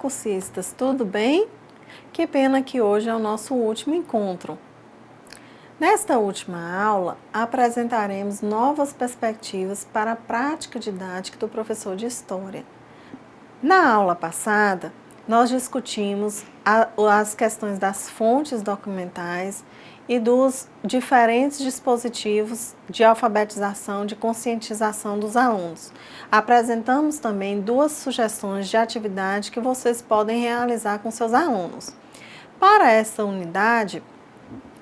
cursistas, tudo bem? Que pena que hoje é o nosso último encontro. Nesta última aula, apresentaremos novas perspectivas para a prática didática do professor de História. Na aula passada, nós discutimos as questões das fontes documentais e dos diferentes dispositivos de alfabetização, de conscientização dos alunos. Apresentamos também duas sugestões de atividade que vocês podem realizar com seus alunos. Para essa unidade,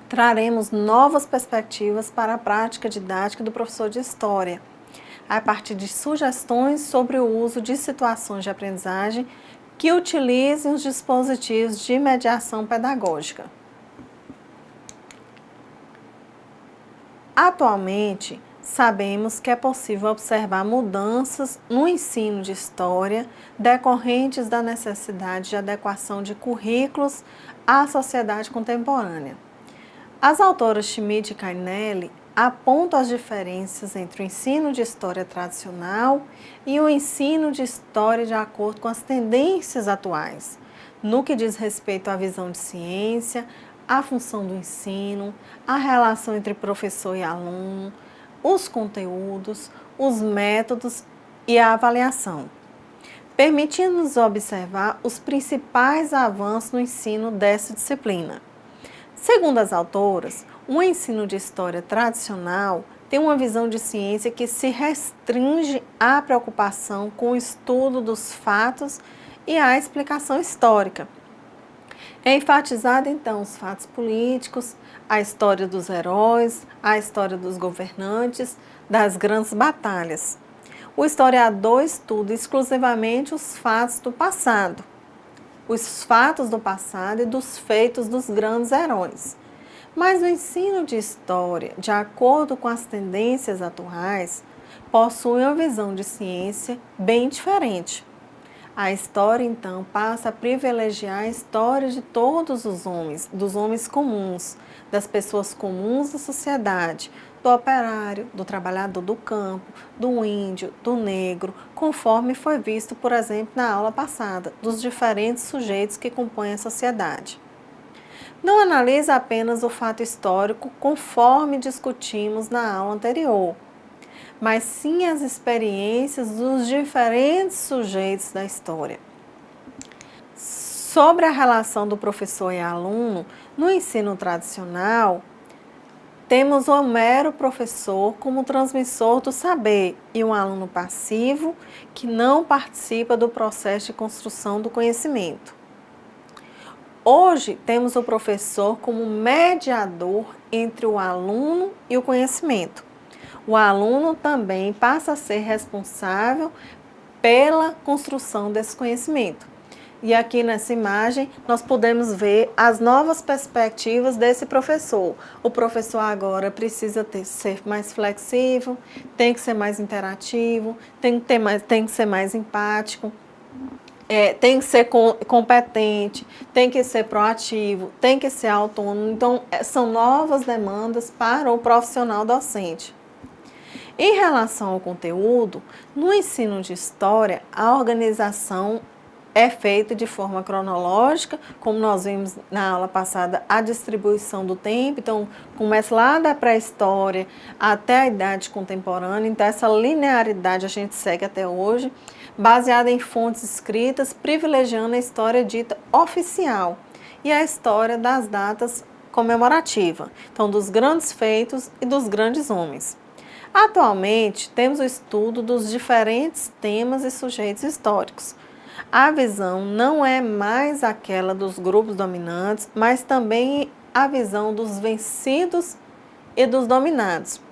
traremos novas perspectivas para a prática didática do professor de História, a partir de sugestões sobre o uso de situações de aprendizagem que utilizem os dispositivos de mediação pedagógica. Atualmente, sabemos que é possível observar mudanças no ensino de História decorrentes da necessidade de adequação de currículos à sociedade contemporânea. As autoras Schmidt e Cainelli apontam as diferenças entre o ensino de História tradicional e o ensino de História de acordo com as tendências atuais, no que diz respeito à visão de ciência, a função do ensino, a relação entre professor e aluno, os conteúdos, os métodos e a avaliação, permitindo-nos observar os principais avanços no ensino dessa disciplina. Segundo as autoras, o ensino de História tradicional tem uma visão de ciência que se restringe à preocupação com o estudo dos fatos e à explicação histórica. É enfatizado, então, os fatos políticos, a história dos heróis, a história dos governantes, das grandes batalhas. O historiador estuda exclusivamente os fatos do passado e dos feitos dos grandes heróis. Mas o ensino de História, de acordo com as tendências atuais, possui uma visão de ciência bem diferente. A história, então, passa a privilegiar a história de todos os homens, dos homens comuns, das pessoas comuns da sociedade, do operário, do trabalhador do campo, do índio, do negro, conforme foi visto, por exemplo, na aula passada, dos diferentes sujeitos que compõem a sociedade. Não analisa apenas o fato histórico, conforme discutimos na aula anterior, mas sim as experiências dos diferentes sujeitos da história. Sobre a relação do professor e aluno, no ensino tradicional, temos o mero professor como transmissor do saber e um aluno passivo que não participa do processo de construção do conhecimento. Hoje, temos o professor como mediador entre o aluno e o conhecimento. O aluno também passa a ser responsável pela construção desse conhecimento. E aqui nessa imagem nós podemos ver as novas perspectivas desse professor. O professor agora precisa ser mais flexível, tem que ser mais interativo, tem que ser mais empático, tem que ser competente, tem que ser proativo, tem que ser autônomo. Então, são novas demandas para o profissional docente. Em relação ao conteúdo, no ensino de História, a organização é feita de forma cronológica, como nós vimos na aula passada, a distribuição do tempo. Então, começa lá da pré-história até a idade contemporânea. Então, essa linearidade a gente segue até hoje, baseada em fontes escritas, privilegiando a história dita oficial e a história das datas comemorativas, então dos grandes feitos e dos grandes homens. Atualmente, temos o estudo dos diferentes temas e sujeitos históricos. A visão não é mais aquela dos grupos dominantes, mas também a visão dos vencidos e dos dominados.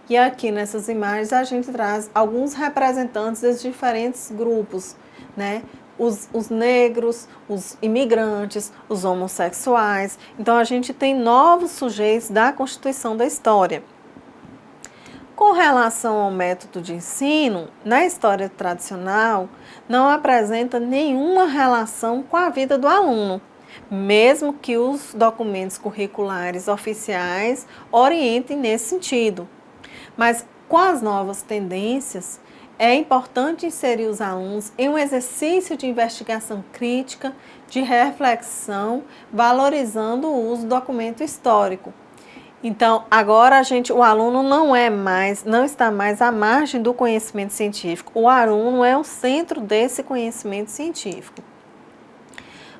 E aqui nessas imagens a gente traz alguns representantes dos diferentes grupos, né? Os negros, os imigrantes, os homossexuais. Então a gente tem novos sujeitos da constituição da história. Com relação ao método de ensino, na história tradicional, não apresenta nenhuma relação com a vida do aluno, mesmo que os documentos curriculares oficiais orientem nesse sentido. Mas com as novas tendências, é importante inserir os alunos em um exercício de investigação crítica, de reflexão, valorizando o uso do documento histórico. Então, agora o aluno não está mais à margem do conhecimento científico. O aluno é o centro desse conhecimento científico.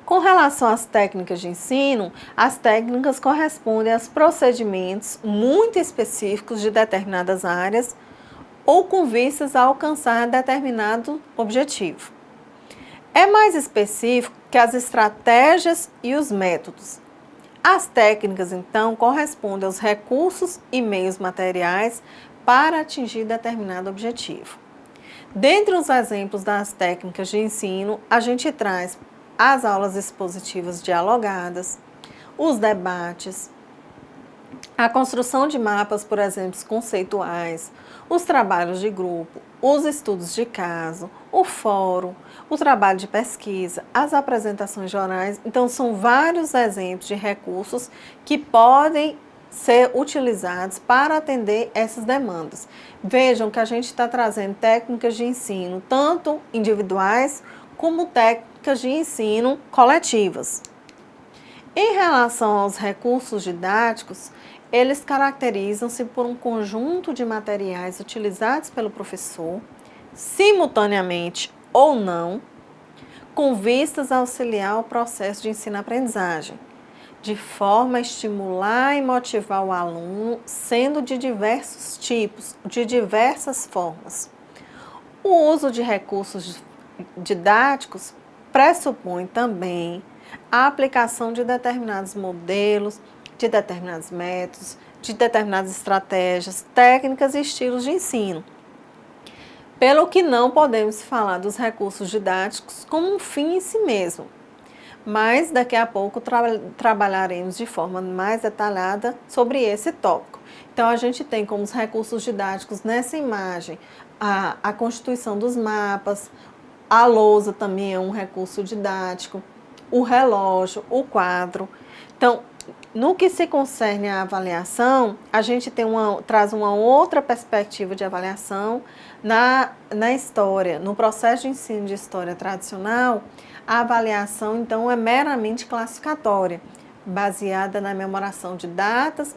Com relação às técnicas de ensino, as técnicas correspondem aos procedimentos muito específicos de determinadas áreas ou com vistas a alcançar determinado objetivo. É mais específico que as estratégias e os métodos. As técnicas, então, correspondem aos recursos e meios materiais para atingir determinado objetivo. Dentre os exemplos das técnicas de ensino, a gente traz as aulas expositivas dialogadas, os debates, a construção de mapas, por exemplo, conceituais, os trabalhos de grupo, os estudos de caso, o fórum, o trabalho de pesquisa, as apresentações orais. Então, são vários exemplos de recursos que podem ser utilizados para atender essas demandas. Vejam que a gente está trazendo técnicas de ensino, tanto individuais como técnicas de ensino coletivas. Em relação aos recursos didáticos, eles caracterizam-se por um conjunto de materiais utilizados pelo professor, simultaneamente ou não, com vistas a auxiliar o processo de ensino-aprendizagem, de forma a estimular e motivar o aluno, sendo de diversos tipos, de diversas formas. O uso de recursos didáticos pressupõe também a aplicação de determinados modelos, de determinados métodos, de determinadas estratégias, técnicas e estilos de ensino. Pelo que não podemos falar dos recursos didáticos como um fim em si mesmo, mas daqui a pouco trabalharemos de forma mais detalhada sobre esse tópico. Então, a gente tem como os recursos didáticos nessa imagem a constituição dos mapas, a lousa também é um recurso didático, o relógio, o quadro. Então, no que se concerne à avaliação, a gente traz uma outra perspectiva de avaliação na história. No processo de ensino de história tradicional, a avaliação, então, é meramente classificatória, baseada na memorização de datas,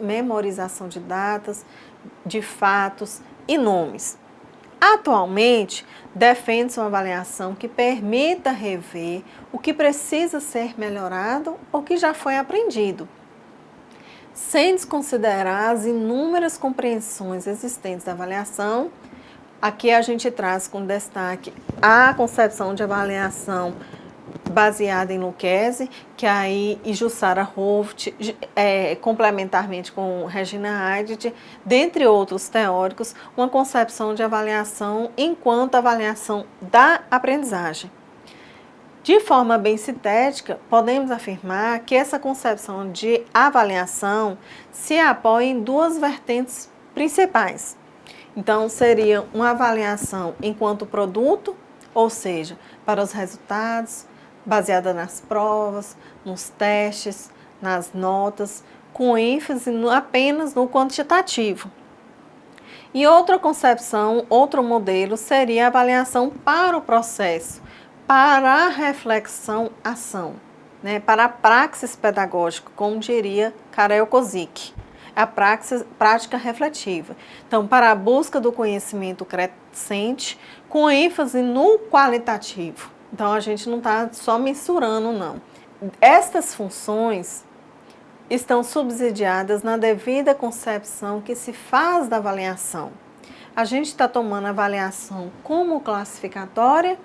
de fatos e nomes. Atualmente, defende-se uma avaliação que permita rever o que precisa ser melhorado ou que já foi aprendido, sem desconsiderar as inúmeras compreensões existentes da avaliação. Aqui a gente traz com destaque a concepção de avaliação baseada em Lucchesi, que aí e Jussara Holt, complementarmente com Regina Heidegger, dentre outros teóricos, uma concepção de avaliação enquanto avaliação da aprendizagem. De forma bem sintética, podemos afirmar que essa concepção de avaliação se apoia em duas vertentes principais. Então, seria uma avaliação enquanto produto, ou seja, para os resultados, baseada nas provas, nos testes, nas notas, com ênfase apenas no quantitativo. E outra concepção, outro modelo, seria a avaliação para o processo, para a reflexão-ação, para a praxis pedagógica, como diria Karel Kozik, a prática refletiva. Então, para a busca do conhecimento crescente, com ênfase no qualitativo. Então, a gente não está só mensurando, não. Estas funções estão subsidiadas na devida concepção que se faz da avaliação. A gente está tomando a avaliação como classificatória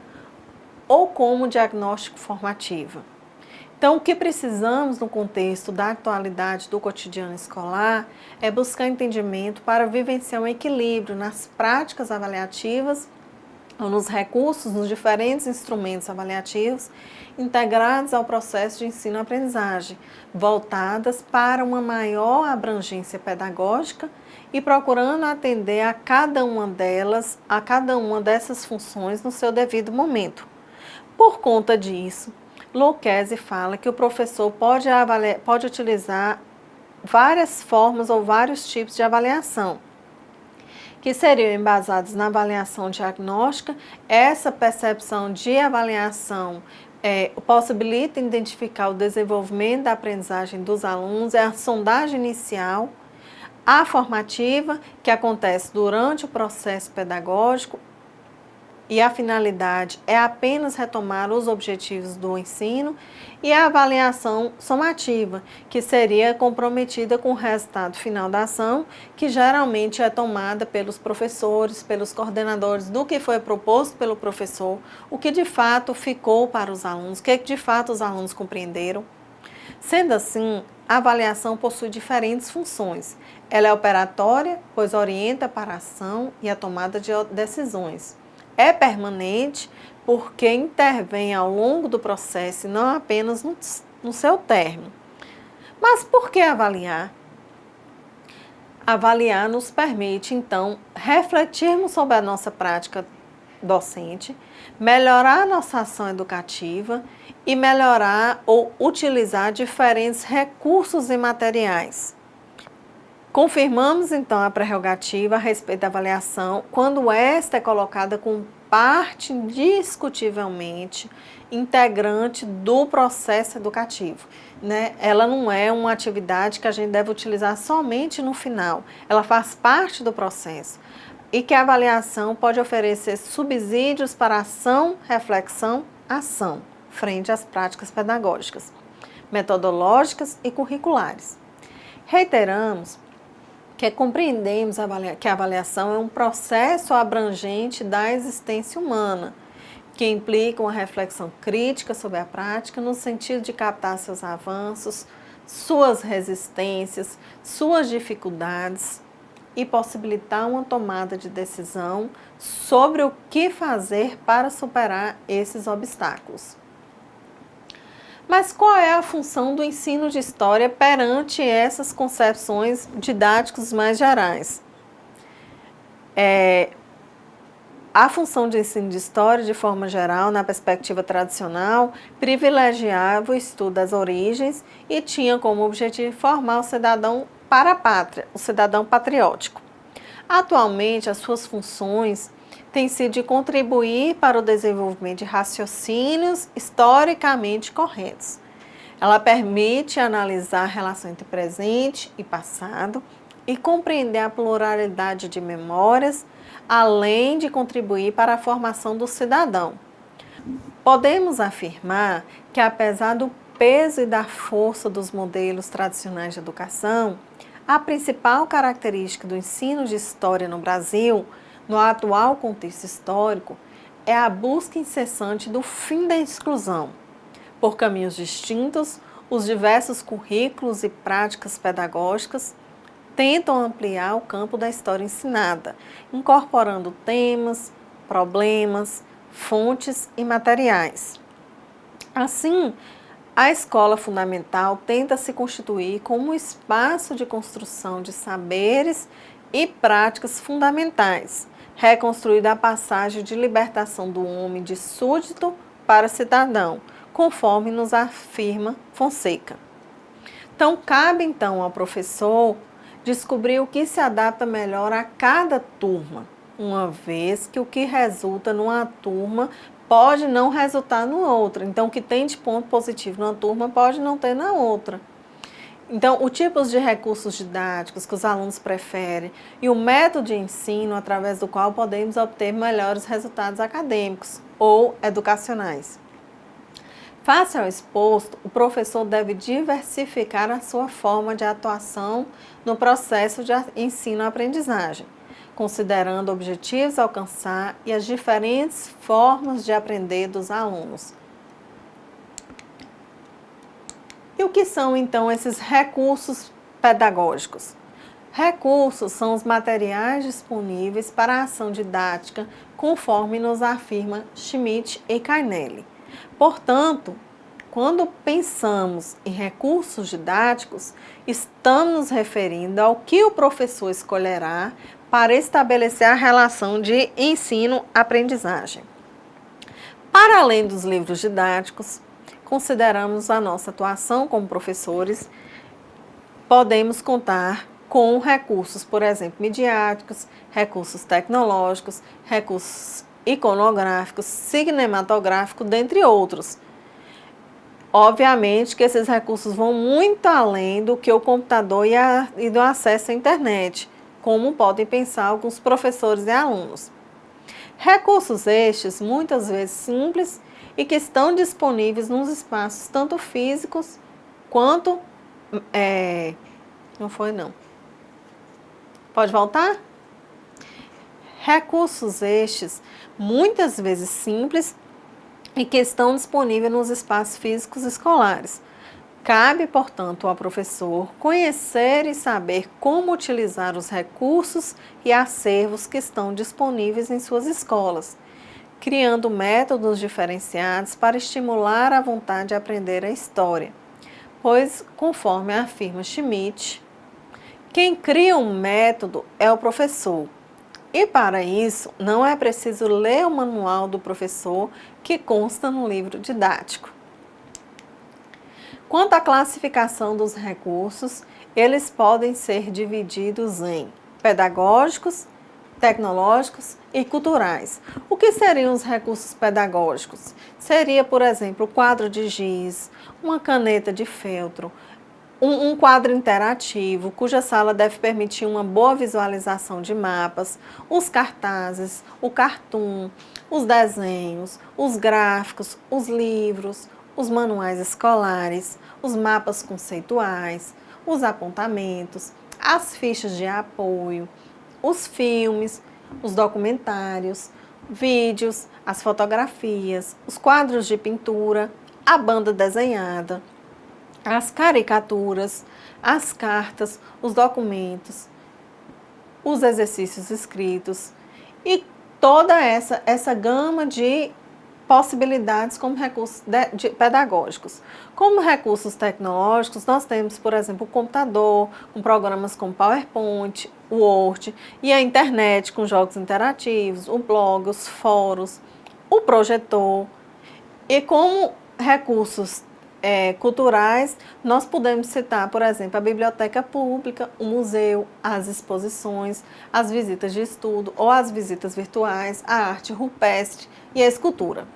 ou como diagnóstico formativa. Então, o que precisamos no contexto da atualidade do cotidiano escolar é buscar entendimento para vivenciar um equilíbrio nas práticas avaliativas, nos recursos, nos diferentes instrumentos avaliativos integrados ao processo de ensino-aprendizagem, voltadas para uma maior abrangência pedagógica e procurando atender a cada uma delas, a cada uma dessas funções no seu devido momento. Por conta disso, Lucchesi fala que o professor pode utilizar várias formas ou vários tipos de avaliação. que seriam embasados na avaliação diagnóstica. Essa percepção de avaliação possibilita identificar o desenvolvimento da aprendizagem dos alunos, é a sondagem inicial, a formativa, que acontece durante o processo pedagógico, e a finalidade é apenas retomar os objetivos do ensino, e a avaliação somativa, que seria comprometida com o resultado final da ação, que geralmente é tomada pelos professores, pelos coordenadores do que foi proposto pelo professor, o que de fato ficou para os alunos, o que de fato os alunos compreenderam. Sendo assim, a avaliação possui diferentes funções. Ela é operatória, pois orienta para a ação e a tomada de decisões. É permanente, porque intervém ao longo do processo e não apenas no seu término. Mas por que avaliar? Avaliar nos permite, então, refletirmos sobre a nossa prática docente, melhorar a nossa ação educativa e melhorar ou utilizar diferentes recursos e materiais. Confirmamos, então, a prerrogativa a respeito da avaliação quando esta é colocada como parte indiscutivelmente integrante do processo educativo, né? Ela não é uma atividade que a gente deve utilizar somente no final, ela faz parte do processo e que a avaliação pode oferecer subsídios para ação, reflexão, ação, frente às práticas pedagógicas, metodológicas e curriculares. Reiteramos que compreendemos que a avaliação é um processo abrangente da existência humana, que implica uma reflexão crítica sobre a prática no sentido de captar seus avanços, suas resistências, suas dificuldades e possibilitar uma tomada de decisão sobre o que fazer para superar esses obstáculos. Mas qual é a função do ensino de história perante essas concepções didáticas mais gerais? A função de ensino de história, de forma geral, na perspectiva tradicional, privilegiava o estudo das origens e tinha como objetivo formar o cidadão para a pátria, o cidadão patriótico. Atualmente, as suas funções têm sido de contribuir para o desenvolvimento de raciocínios historicamente corretos. Ela permite analisar a relação entre presente e passado e compreender a pluralidade de memórias, além de contribuir para a formação do cidadão. Podemos afirmar que, apesar do peso e da força dos modelos tradicionais de educação, a principal característica do ensino de história no Brasil, no atual contexto histórico, é a busca incessante do fim da exclusão. Por caminhos distintos, os diversos currículos e práticas pedagógicas tentam ampliar o campo da história ensinada, incorporando temas, problemas, fontes e materiais. Assim, a escola fundamental tenta se constituir como um espaço de construção de saberes e práticas fundamentais, reconstruída a passagem de libertação do homem de súdito para cidadão, conforme nos afirma Fonseca. Então, cabe ao professor descobrir o que se adapta melhor a cada turma, uma vez que o que resulta numa turma pode não resultar na outra. Então, o que tem de ponto positivo numa turma pode não ter na outra. Então, os tipos de recursos didáticos que os alunos preferem e o método de ensino através do qual podemos obter melhores resultados acadêmicos ou educacionais. Face ao exposto, o professor deve diversificar a sua forma de atuação no processo de ensino-aprendizagem, considerando objetivos a alcançar e as diferentes formas de aprender dos alunos. E o que são, então, esses recursos pedagógicos? Recursos são os materiais disponíveis para a ação didática, conforme nos afirma Schmidt e Carnelli. Portanto, quando pensamos em recursos didáticos, estamos nos referindo ao que o professor escolherá para estabelecer a relação de ensino-aprendizagem. Para além dos livros didáticos, consideramos a nossa atuação como professores, podemos contar com recursos, por exemplo, midiáticos, recursos tecnológicos, recursos iconográficos, cinematográficos, dentre outros. Obviamente que esses recursos vão muito além do que o computador e do acesso à internet, como podem pensar alguns professores e alunos. Recursos estes, muitas vezes simples e que estão disponíveis nos espaços tanto físicos quanto... não foi não. Pode voltar? Recursos estes, muitas vezes simples e que estão disponíveis nos espaços físicos escolares. Cabe, portanto, ao professor conhecer e saber como utilizar os recursos e acervos que estão disponíveis em suas escolas, criando métodos diferenciados para estimular a vontade de aprender a história. Pois, conforme afirma Schmidt, quem cria um método é o professor. E para isso, não é preciso ler o manual do professor que consta no livro didático. Quanto à classificação dos recursos, eles podem ser divididos em pedagógicos, tecnológicos e culturais. O que seriam os recursos pedagógicos? Seria, por exemplo, o quadro de giz, uma caneta de feltro, um quadro interativo, cuja sala deve permitir uma boa visualização de mapas, os cartazes, o cartoon, os desenhos, os gráficos, os livros, os manuais escolares, os mapas conceituais, os apontamentos, as fichas de apoio, os filmes, os documentários, vídeos, as fotografias, os quadros de pintura, a banda desenhada, as caricaturas, as cartas, os documentos, os exercícios escritos e toda essa gama de possibilidades como recursos pedagógicos. Como recursos tecnológicos, nós temos, por exemplo, o computador, com programas como PowerPoint, Word, e a internet com jogos interativos, o blog, os fóruns, o projetor. E como recursos culturais, nós podemos citar, por exemplo, a biblioteca pública, o museu, as exposições, as visitas de estudo ou as visitas virtuais, a arte rupestre e a escultura.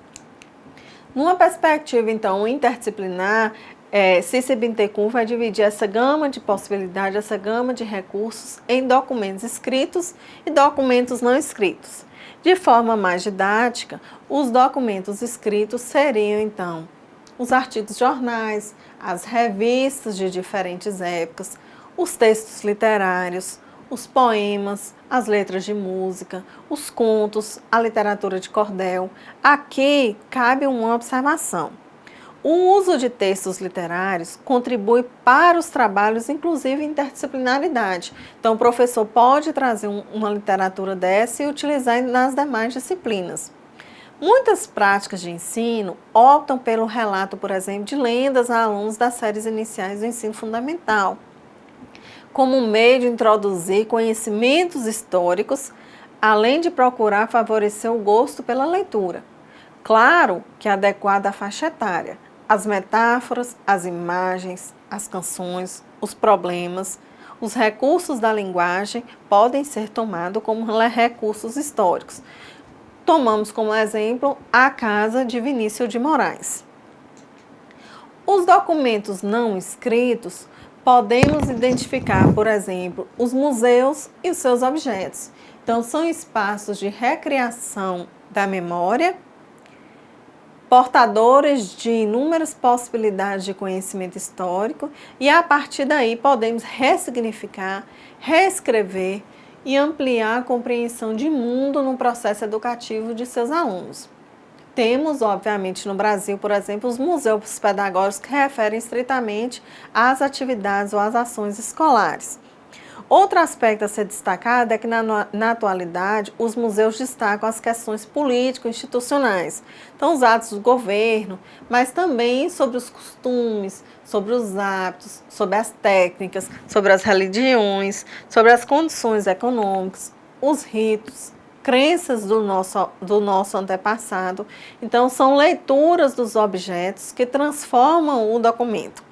Numa perspectiva, então, interdisciplinar, Cícero Bittencourt vai dividir essa gama de possibilidades, essa gama de recursos em documentos escritos e documentos não escritos. De forma mais didática, os documentos escritos seriam, então, os artigos de jornais, as revistas de diferentes épocas, os textos literários, os poemas, as letras de música, os contos, a literatura de cordel. Aqui cabe uma observação. O uso de textos literários contribui para os trabalhos, inclusive interdisciplinaridade. Então, o professor pode trazer uma literatura dessa e utilizar nas demais disciplinas. Muitas práticas de ensino optam pelo relato, por exemplo, de lendas a alunos das séries iniciais do ensino fundamental, como um meio de introduzir conhecimentos históricos, além de procurar favorecer o gosto pela leitura. Claro que adequada à faixa etária. As metáforas, as imagens, as canções, os problemas, os recursos da linguagem podem ser tomados como recursos históricos. Tomamos como exemplo a casa de Vinícius de Moraes. Os documentos não escritos podemos identificar, por exemplo, os museus e os seus objetos. Então, são espaços de recriação da memória, portadores de inúmeras possibilidades de conhecimento histórico e, a partir daí, podemos ressignificar, reescrever e ampliar a compreensão de mundo no processo educativo de seus alunos. Temos, obviamente, no Brasil, por exemplo, os museus pedagógicos que referem estritamente às atividades ou às ações escolares. Outro aspecto a ser destacado é que, na atualidade, os museus destacam as questões político-institucionais, então os atos do governo, mas também sobre os costumes, sobre os hábitos, sobre as técnicas, sobre as religiões, sobre as condições econômicas, os ritos, crenças do nosso antepassado. Então, são leituras dos objetos que transformam o documento.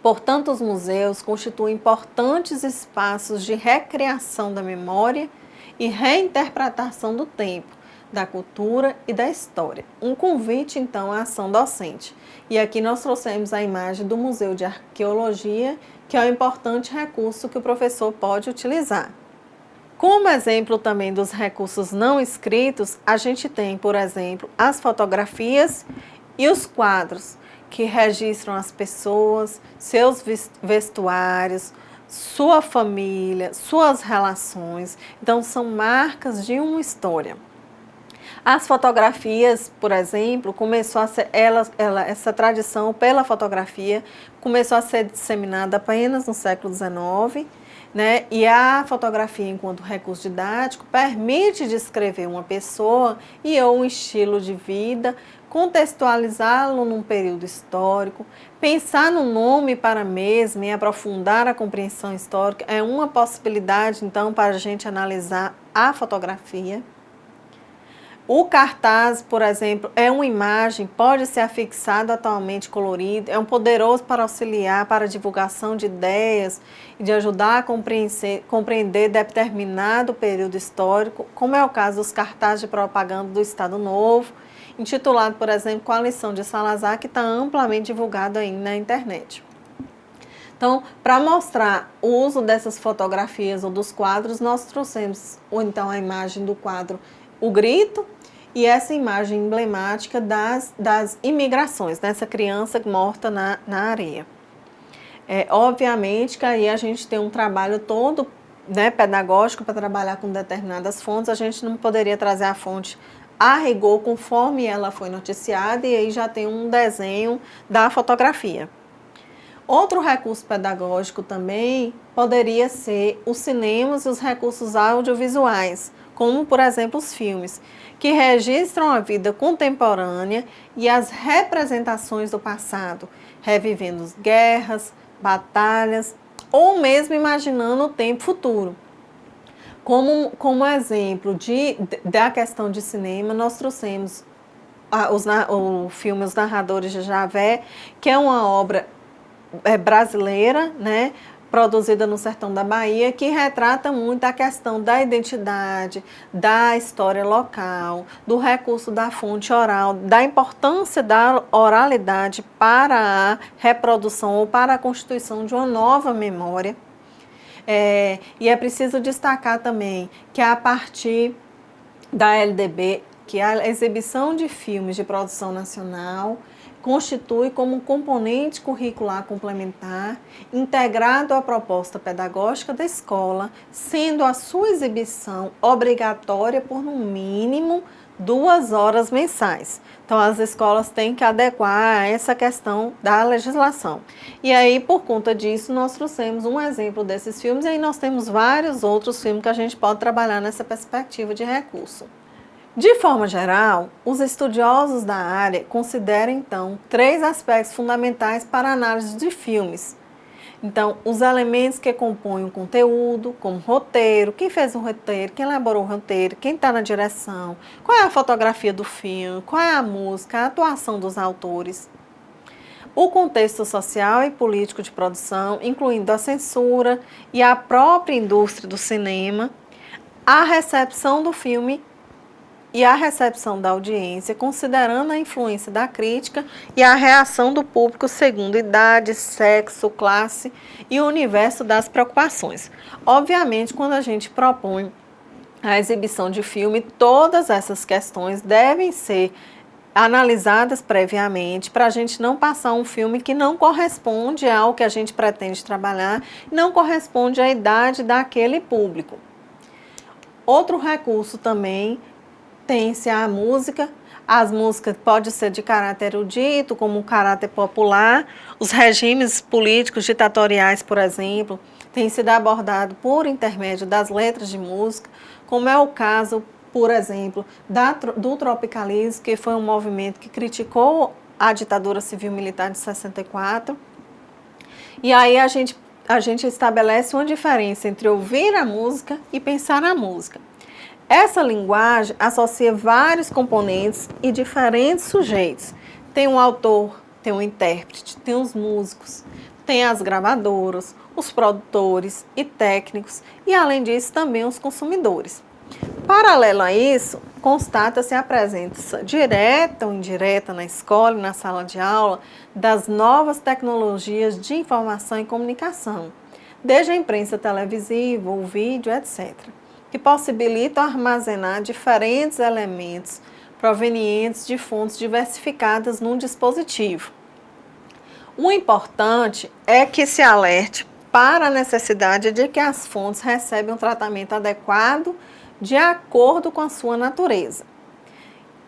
Portanto, os museus constituem importantes espaços de recriação da memória e reinterpretação do tempo, da cultura e da história. Um convite, então, à ação docente. E aqui nós trouxemos a imagem do Museu de Arqueologia, que é um importante recurso que o professor pode utilizar. Como exemplo também dos recursos não escritos, a gente tem, por exemplo, as fotografias e os quadros, que registram as pessoas, seus vestuários, sua família, suas relações. Então, são marcas de uma história. As fotografias, por exemplo, começou a ser, essa tradição pela fotografia começou a ser disseminada apenas no século XIX, né? E a fotografia, enquanto recurso didático, permite descrever uma pessoa e ou um estilo de vida, contextualizá-lo num período histórico, pensar no nome para a mesma e aprofundar a compreensão histórica é uma possibilidade, então, para a gente analisar a fotografia. O cartaz, por exemplo, é uma imagem, pode ser afixado atualmente colorido, é um poderoso para auxiliar para a divulgação de ideias e de ajudar a compreender determinado período histórico, como é o caso dos cartazes de propaganda do Estado Novo, intitulado, por exemplo, com a lição de Salazar, que está amplamente divulgado aí na internet. Então, para mostrar o uso dessas fotografias ou dos quadros, nós trouxemos, ou então, a imagem do quadro O Grito, e essa imagem emblemática das imigrações, dessa criança morta na areia. Obviamente que aí a gente tem um trabalho todo, né, pedagógico para trabalhar com determinadas fontes, a gente não poderia trazer a fonte a rigor conforme ela foi noticiada e aí já tem um desenho da fotografia. Outro recurso pedagógico também poderia ser os cinemas e os recursos audiovisuais, como, por exemplo, os filmes, que registram a vida contemporânea e as representações do passado, revivendo guerras, batalhas ou mesmo imaginando o tempo futuro. Como exemplo da questão de cinema, nós trouxemos o filme Os Narradores de Javé, que é uma obra brasileira, né, produzida no sertão da Bahia, que retrata muito a questão da identidade, da história local, do recurso da fonte oral, da importância da oralidade para a reprodução ou para a constituição de uma nova memória. E é preciso destacar também que a partir da LDB, que a exibição de filmes de produção nacional constitui como um componente curricular complementar, integrado à proposta pedagógica da escola, sendo a sua exibição obrigatória por no mínimo 2 horas mensais. Então, as escolas têm que adequar a essa questão da legislação. E aí, por conta disso, nós trouxemos um exemplo desses filmes, e aí nós temos vários outros filmes que a gente pode trabalhar nessa perspectiva de recurso. De forma geral, os estudiosos da área consideram, então, 3 aspectos fundamentais para a análise de filmes. Então, os elementos que compõem o conteúdo, como roteiro, quem fez o roteiro, quem elaborou o roteiro, quem está na direção, qual é a fotografia do filme, qual é a música, a atuação dos autores. O contexto social e político de produção, incluindo a censura e a própria indústria do cinema, a recepção do filme e a recepção da audiência, considerando a influência da crítica e a reação do público segundo idade, sexo, classe e o universo das preocupações. Obviamente, quando a gente propõe a exibição de filme, todas essas questões devem ser analisadas previamente para a gente não passar um filme que não corresponde ao que a gente pretende trabalhar, não corresponde à idade daquele público. Outro recurso também tem-se a música. As músicas podem ser de caráter erudito, como caráter popular. Os regimes políticos ditatoriais, por exemplo, têm sido abordados por intermédio das letras de música, como é o caso, por exemplo, do tropicalismo, que foi um movimento que criticou a ditadura civil-militar de 64. E aí a gente estabelece uma diferença entre ouvir a música e pensar a música. Essa linguagem associa vários componentes e diferentes sujeitos. Tem um autor, tem um intérprete, tem os músicos, tem as gravadoras, os produtores e técnicos e, além disso, também os consumidores. Paralelo a isso, constata-se a presença direta ou indireta na escola e na sala de aula das novas tecnologias de informação e comunicação, desde a imprensa televisiva, o vídeo, etc., que possibilitam armazenar diferentes elementos provenientes de fontes diversificadas num dispositivo. O importante é que se alerte para a necessidade de que as fontes recebam um tratamento adequado de acordo com a sua natureza.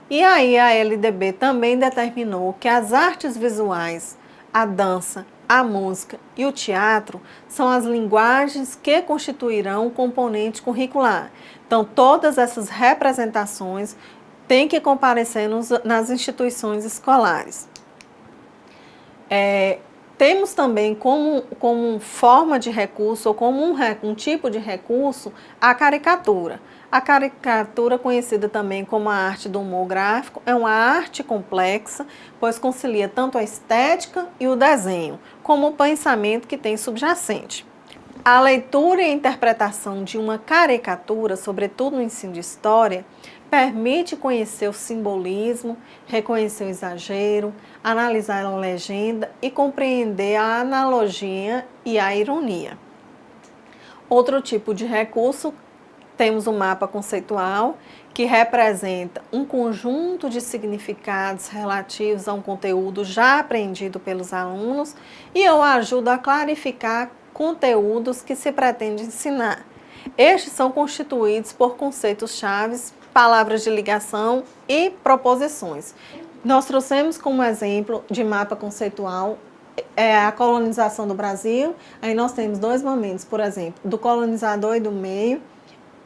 E aí a LDB também determinou que as artes visuais, a dança, a música e o teatro são as linguagens que constituirão o componente curricular. Então, todas essas representações têm que comparecer nas instituições escolares. Temos também como forma de recurso, ou como um tipo de recurso, a caricatura. A caricatura, conhecida também como a arte do humor gráfico, é uma arte complexa, pois concilia tanto a estética e o desenho, como o pensamento que tem subjacente. A leitura e a interpretação de uma caricatura, sobretudo no ensino de história, permite conhecer o simbolismo, reconhecer o exagero, analisar a legenda e compreender a analogia e a ironia. Outro tipo de recurso, temos o mapa conceitual, que representa um conjunto de significados relativos a um conteúdo já aprendido pelos alunos e o ajuda a clarificar conteúdos que se pretende ensinar. Estes são constituídos por conceitos-chave, palavras de ligação e proposições. Nós trouxemos como exemplo de mapa conceitual a colonização do Brasil. Aí nós temos dois momentos, por exemplo, do colonizador e do meio,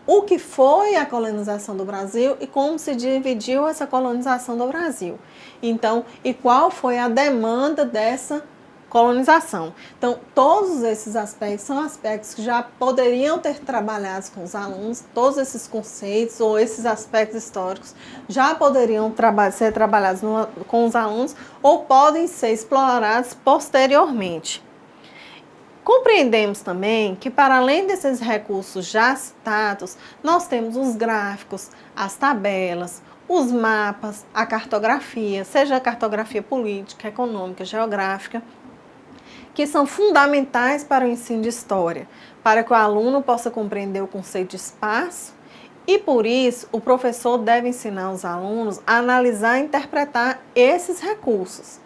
o que foi a colonização do Brasil e como se dividiu essa colonização do Brasil. Então, e qual foi a demanda dessa colonização. Então, todos esses aspectos são aspectos que já poderiam ter trabalhados com os alunos, todos esses conceitos ou esses aspectos históricos já poderiam ser trabalhados com os alunos ou podem ser explorados posteriormente. Compreendemos também que, para além desses recursos já citados, nós temos os gráficos, as tabelas, os mapas, a cartografia, seja a cartografia política, econômica, geográfica, que são fundamentais para o ensino de história, para que o aluno possa compreender o conceito de espaço e, por isso, o professor deve ensinar os alunos a analisar e interpretar esses recursos.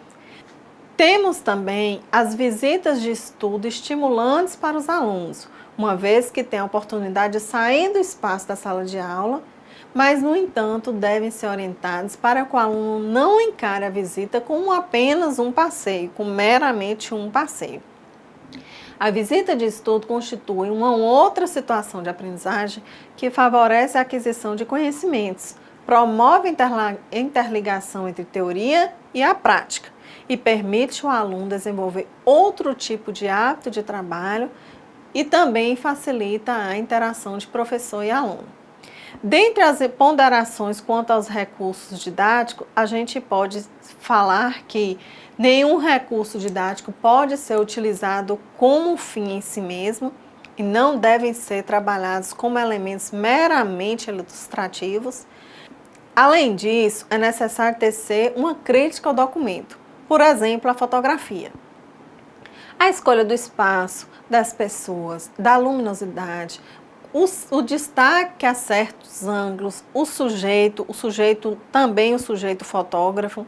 Temos também as visitas de estudo estimulantes para os alunos, uma vez que têm a oportunidade de sair do espaço da sala de aula, mas, no entanto, devem ser orientados para que o aluno não encare a visita como apenas um passeio, como meramente um passeio. A visita de estudo constitui uma outra situação de aprendizagem que favorece a aquisição de conhecimentos, promove a interligação entre teoria e a prática e permite ao aluno desenvolver outro tipo de hábito de trabalho e também facilita a interação de professor e aluno. Dentre as ponderações quanto aos recursos didáticos, a gente pode falar que nenhum recurso didático pode ser utilizado como fim em si mesmo e não devem ser trabalhados como elementos meramente ilustrativos. Além disso, é necessário tecer uma crítica ao documento, por exemplo, a fotografia. A escolha do espaço, das pessoas, da luminosidade, o destaque a certos ângulos, o sujeito fotógrafo.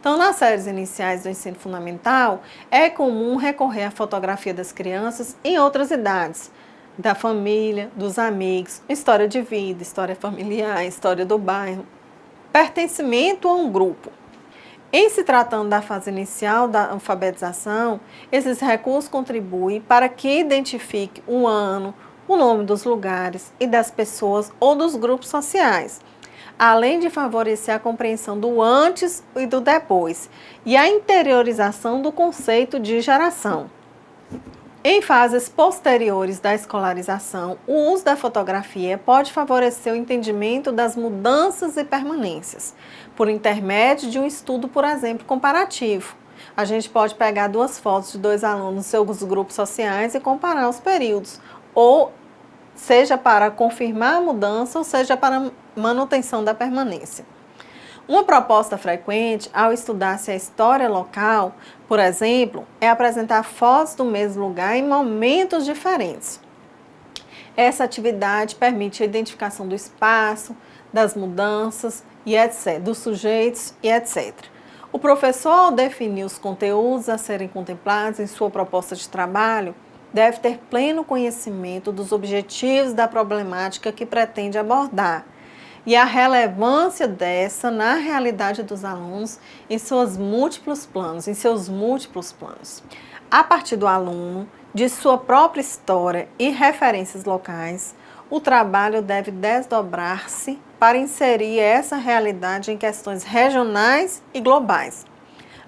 Então, nas séries iniciais do ensino fundamental, é comum recorrer à fotografia das crianças em outras idades, da família, dos amigos, história de vida, história familiar, história do bairro, pertencimento a um grupo. Em se tratando da fase inicial da alfabetização, esses recursos contribuem para que identifique o ano, o nome dos lugares e das pessoas ou dos grupos sociais, além de favorecer a compreensão do antes e do depois e a interiorização do conceito de geração. Em fases posteriores da escolarização, o uso da fotografia pode favorecer o entendimento das mudanças e permanências, por intermédio de um estudo, por exemplo, comparativo, A gente pode pegar duas fotos de dois alunos nos seus grupos sociais e comparar os períodos, ou seja para confirmar a mudança, ou seja para manutenção da permanência. Uma proposta frequente ao estudar-se a história local, por exemplo, é apresentar fotos do mesmo lugar em momentos diferentes. Essa atividade permite a identificação do espaço, das mudanças e etc., dos sujeitos e etc. O professor, ao definir os conteúdos a serem contemplados em sua proposta de trabalho, deve ter pleno conhecimento dos objetivos da problemática que pretende abordar e a relevância dessa na realidade dos alunos em seus múltiplos planos. A partir do aluno, de sua própria história e referências locais, o trabalho deve desdobrar-se para inserir essa realidade em questões regionais e globais,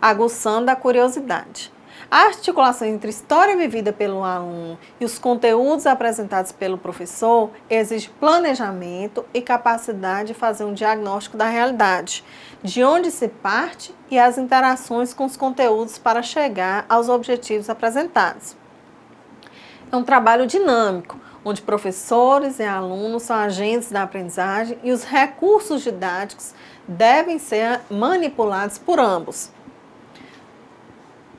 aguçando a curiosidade. A articulação entre história vivida pelo aluno e os conteúdos apresentados pelo professor exige planejamento e capacidade de fazer um diagnóstico da realidade, de onde se parte e as interações com os conteúdos para chegar aos objetivos apresentados. É um trabalho dinâmico, onde professores e alunos são agentes da aprendizagem e os recursos didáticos devem ser manipulados por ambos.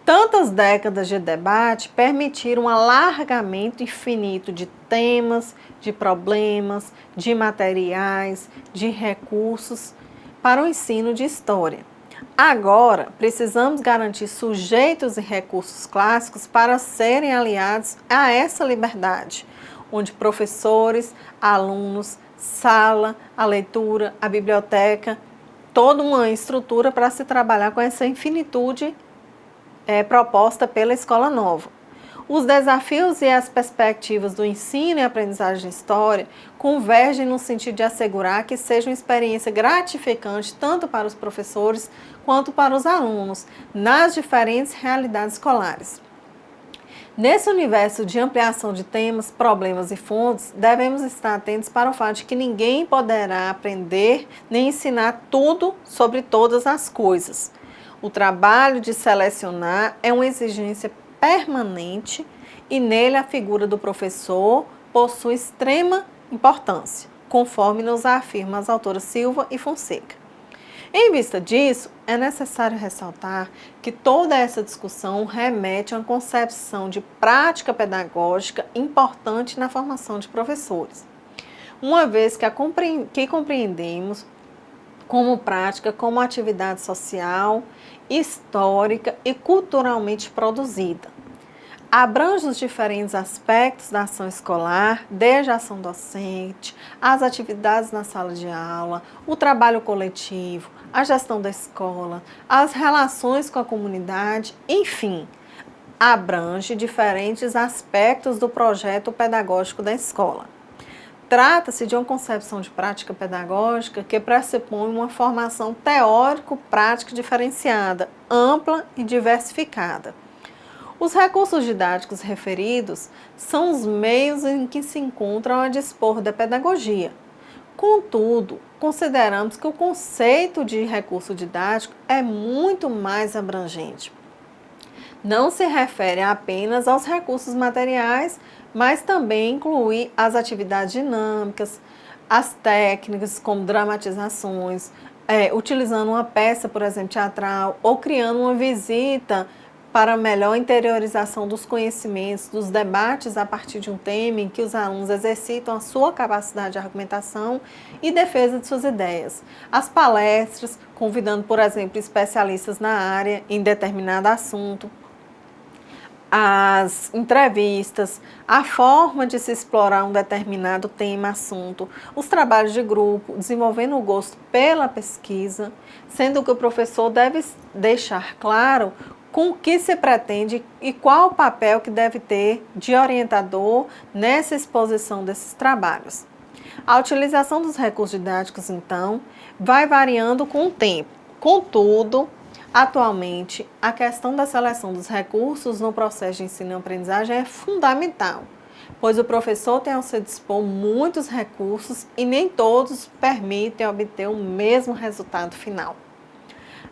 Tantas décadas de debate permitiram um alargamento infinito de temas, de problemas, de materiais, de recursos para o ensino de história. Agora, precisamos garantir sujeitos e recursos clássicos para serem aliados a essa liberdade, onde professores, alunos, sala, a leitura, a biblioteca, toda uma estrutura para se trabalhar com essa infinitude proposta pela Escola Nova. Os desafios e as perspectivas do ensino e aprendizagem de história convergem no sentido de assegurar que seja uma experiência gratificante tanto para os professores quanto para os alunos, nas diferentes realidades escolares. Nesse universo de ampliação de temas, problemas e fontes, devemos estar atentos para o fato de que ninguém poderá aprender nem ensinar tudo sobre todas as coisas. O trabalho de selecionar é uma exigência permanente e nele a figura do professor possui extrema importância, conforme nos afirma as autoras Silva e Fonseca. Em vista disso, é necessário ressaltar que toda essa discussão remete a uma concepção de prática pedagógica importante na formação de professores, uma vez que compreendemos como prática, como atividade social, histórica e culturalmente produzida. Abrange os diferentes aspectos da ação escolar, desde a ação docente, as atividades na sala de aula, o trabalho coletivo, a gestão da escola, as relações com a comunidade, enfim, abrange diferentes aspectos do projeto pedagógico da escola. Trata-se de uma concepção de prática pedagógica que pressupõe uma formação teórico-prática diferenciada, ampla e diversificada. Os recursos didáticos referidos são os meios em que se encontram a dispor da pedagogia. Contudo, consideramos que o conceito de recurso didático é muito mais abrangente. Não se refere apenas aos recursos materiais, mas também inclui as atividades dinâmicas, as técnicas como dramatizações, utilizando uma peça, por exemplo, teatral, ou criando uma visita para melhor interiorização dos conhecimentos, dos debates a partir de um tema em que os alunos exercitam a sua capacidade de argumentação e defesa de suas ideias. As palestras, convidando, por exemplo, especialistas na área em determinado assunto, as entrevistas, a forma de se explorar um determinado tema, assunto, os trabalhos de grupo, desenvolvendo o gosto pela pesquisa, sendo que o professor deve deixar claro com o que se pretende e qual o papel que deve ter de orientador nessa exposição desses trabalhos. A utilização dos recursos didáticos, então, vai variando com o tempo. Contudo, atualmente, a questão da seleção dos recursos no processo de ensino e aprendizagem é fundamental, pois o professor tem ao seu dispor muitos recursos e nem todos permitem obter o mesmo resultado final.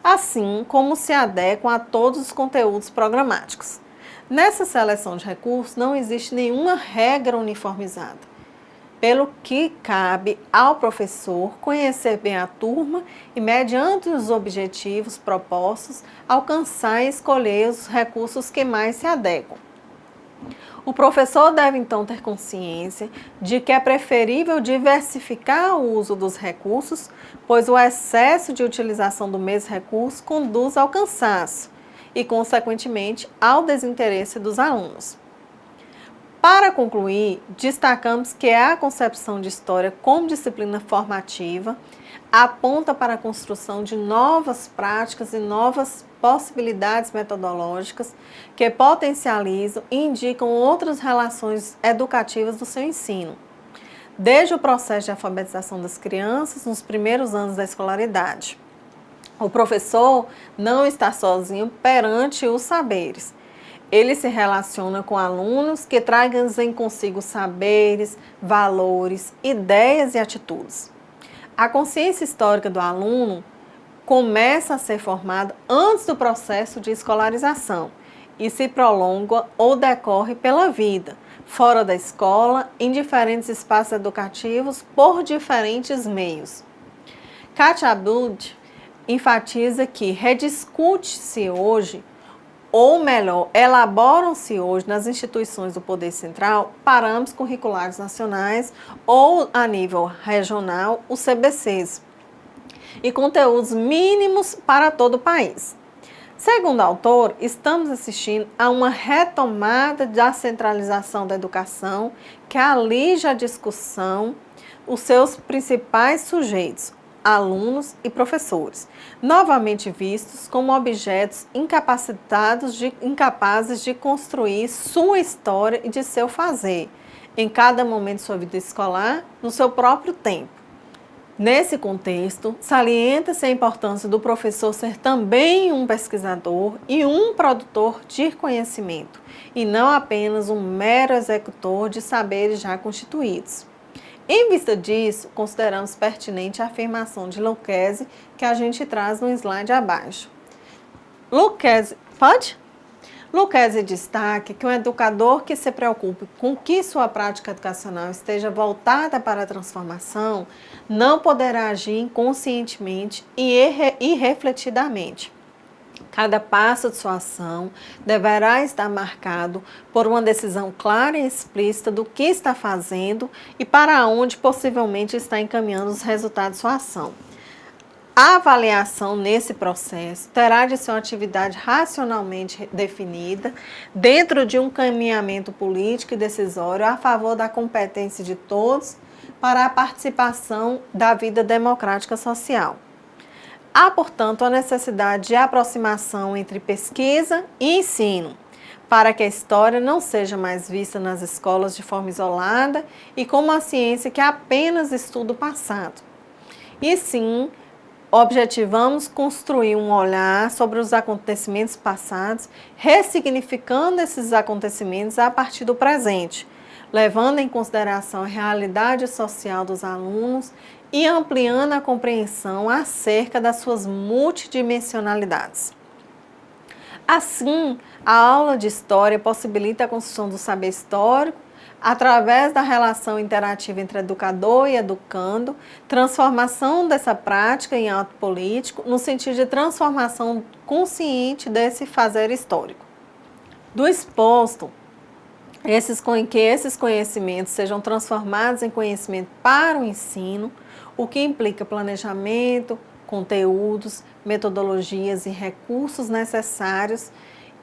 assim como se adequam a todos os conteúdos programáticos. Nessa seleção de recursos não existe nenhuma regra uniformizada, pelo que cabe ao professor conhecer bem a turma e, mediante os objetivos propostos, alcançar e escolher os recursos que mais se adequam. O professor deve então ter consciência de que é preferível diversificar o uso dos recursos, pois o excesso de utilização do mesmo recurso conduz ao cansaço e, consequentemente, ao desinteresse dos alunos. Para concluir, destacamos que a concepção de história como disciplina formativa aponta para a construção de novas práticas e novas possibilidades metodológicas que potencializam e indicam outras relações educativas do seu ensino, desde o processo de alfabetização das crianças nos primeiros anos da escolaridade. O professor não está sozinho perante os saberes. Ele se relaciona com alunos que trazem consigo saberes, valores, ideias e atitudes. A consciência histórica do aluno começa a ser formada antes do processo de escolarização e se prolonga ou decorre pela vida, fora da escola, em diferentes espaços educativos, por diferentes meios. Katia Abud enfatiza que rediscute-se hoje, ou melhor, elaboram-se hoje nas instituições do Poder Central parâmetros curriculares nacionais ou a nível regional, os CBCs, e conteúdos mínimos para todo o país. Segundo o autor, estamos assistindo a uma retomada da centralização da educação que alige a discussão os seus principais sujeitos, alunos e professores, novamente vistos como objetos incapazes de construir sua história e de seu fazer, em cada momento de sua vida escolar, no seu próprio tempo. Nesse contexto, salienta-se a importância do professor ser também um pesquisador e um produtor de conhecimento, e não apenas um mero executor de saberes já constituídos. Em vista disso, consideramos pertinente a afirmação de Lucchesi, que a gente traz no slide abaixo. Lucchesi destaca que um educador que se preocupe com que sua prática educacional esteja voltada para a transformação não poderá agir inconscientemente e refletidamente. Cada passo de sua ação deverá estar marcado por uma decisão clara e explícita do que está fazendo e para onde possivelmente está encaminhando os resultados de sua ação. A avaliação nesse processo terá de ser uma atividade racionalmente definida dentro de um caminhamento político e decisório a favor da competência de todos para a participação da vida democrática social. Há, portanto, a necessidade de aproximação entre pesquisa e ensino, para que a história não seja mais vista nas escolas de forma isolada e como uma ciência que apenas estuda o passado. E sim, objetivamos construir um olhar sobre os acontecimentos passados, ressignificando esses acontecimentos a partir do presente, levando em consideração a realidade social dos alunos e ampliando a compreensão acerca das suas multidimensionalidades. Assim, a aula de história possibilita a construção do saber histórico através da relação interativa entre educador e educando, transformação dessa prática em ato político, no sentido de transformação consciente desse fazer histórico. Do exposto, que esses conhecimentos sejam transformados em conhecimento para o ensino, o que implica planejamento, conteúdos, metodologias e recursos necessários,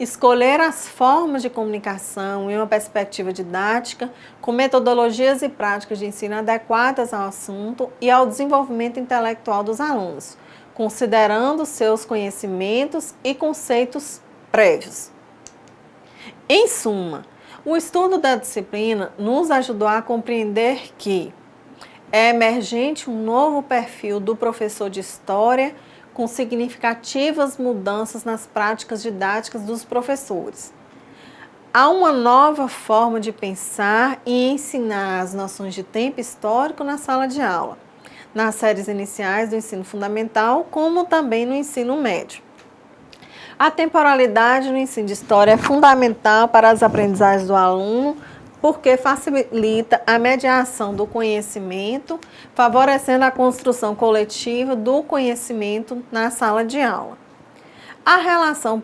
escolher as formas de comunicação em uma perspectiva didática, com metodologias e práticas de ensino adequadas ao assunto e ao desenvolvimento intelectual dos alunos, considerando seus conhecimentos e conceitos prévios. Em suma, o estudo da disciplina nos ajudou a compreender que é emergente um novo perfil do professor de história com significativas mudanças nas práticas didáticas dos professores. Há uma nova forma de pensar e ensinar as noções de tempo histórico na sala de aula, nas séries iniciais do ensino fundamental, como também no ensino médio. A temporalidade no ensino de história é fundamental para as aprendizagens do aluno, porque facilita a mediação do conhecimento, favorecendo a construção coletiva do conhecimento na sala de aula. A relação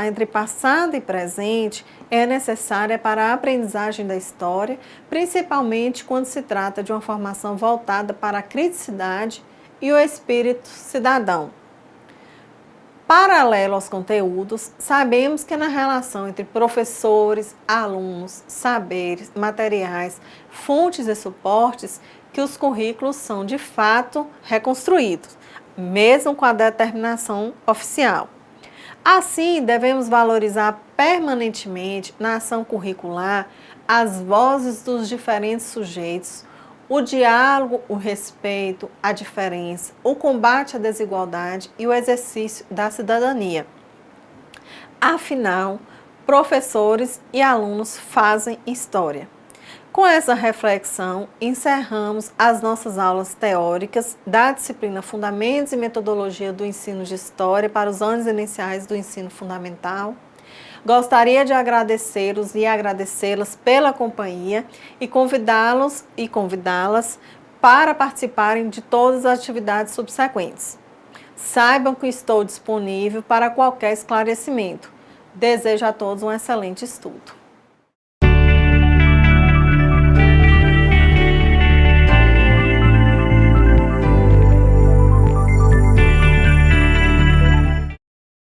entre passado e presente é necessária para a aprendizagem da história, principalmente quando se trata de uma formação voltada para a criticidade e o espírito cidadão. Paralelo aos conteúdos, sabemos que na relação entre professores, alunos, saberes, materiais, fontes e suportes, que os currículos são de fato reconstruídos, mesmo com a determinação oficial. Assim, devemos valorizar permanentemente na ação curricular as vozes dos diferentes sujeitos, o diálogo, o respeito, a diferença, o combate à desigualdade e o exercício da cidadania. Afinal, professores e alunos fazem história. Com essa reflexão, encerramos as nossas aulas teóricas da disciplina Fundamentos e Metodologia do Ensino de História para os anos iniciais do ensino fundamental. Gostaria de agradecê-los e agradecê-las pela companhia e convidá-los e convidá-las para participarem de todas as atividades subsequentes. Saibam que estou disponível para qualquer esclarecimento. Desejo a todos um excelente estudo.